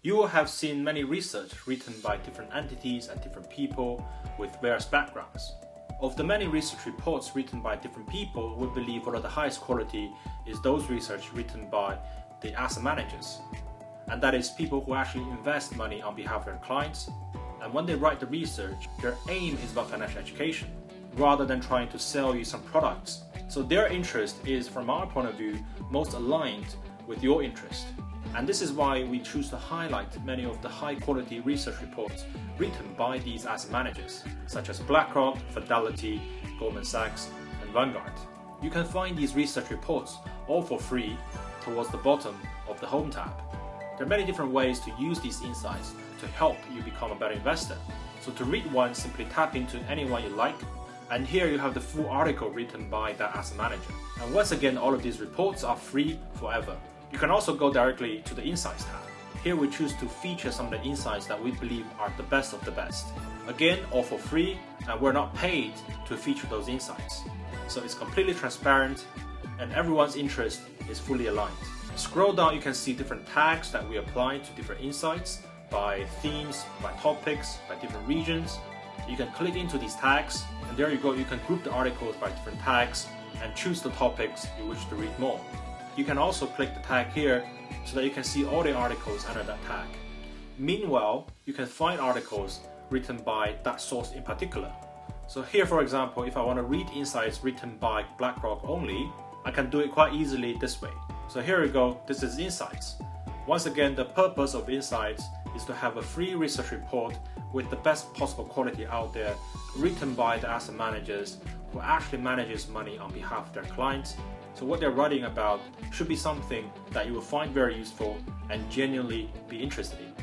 You will have seen many research written by different entities and different people with various backgrounds. Of the many research reports written by different people, we believe one of the highest quality is those research written by the asset managers. And that is people who actually invest money on behalf of their clients. And when they write the research, their aim is about financial education, rather than trying to sell you some products. So their interest is, from our point of view, most aligned with your interest. And this is why we choose to highlight many of the high-quality research reports written by these asset managers, such as BlackRock, Fidelity, Goldman Sachs, and Vanguard. You can find these research reports all for free towards the bottom of the Home tab. There are many different ways to use these insights to help you become a better investor. So to read one, simply tap into any one you like, and here you have the full article written by that asset manager. And once again, all of these reports are free forever. You can also go directly to the Insights tab. Here we choose to feature some of the insights that we believe are the best of the best. Again, all for free, and we're not paid to feature those insights. So it's completely transparent, and everyone's interest is fully aligned. Scroll down, you can see different tags that we apply to different insights by themes, by topics, by different regions. You can click into these tags, and there you go, you can group the articles by different tags and choose the topics you wish to read more. You can also click the tag here so that you can see all the articles under that tag. Meanwhile, you can find articles written by that source in particular. So here, for example, if I want to read insights written by BlackRock only, I can do it quite easily this way. So here we go, this is Insights. Once again, the purpose of Insights is to have a free research report with the best possible quality out there, written by the asset managers who actually manages money on behalf of their clients. So what they're writing about should be something that you will find very useful and genuinely be interested in.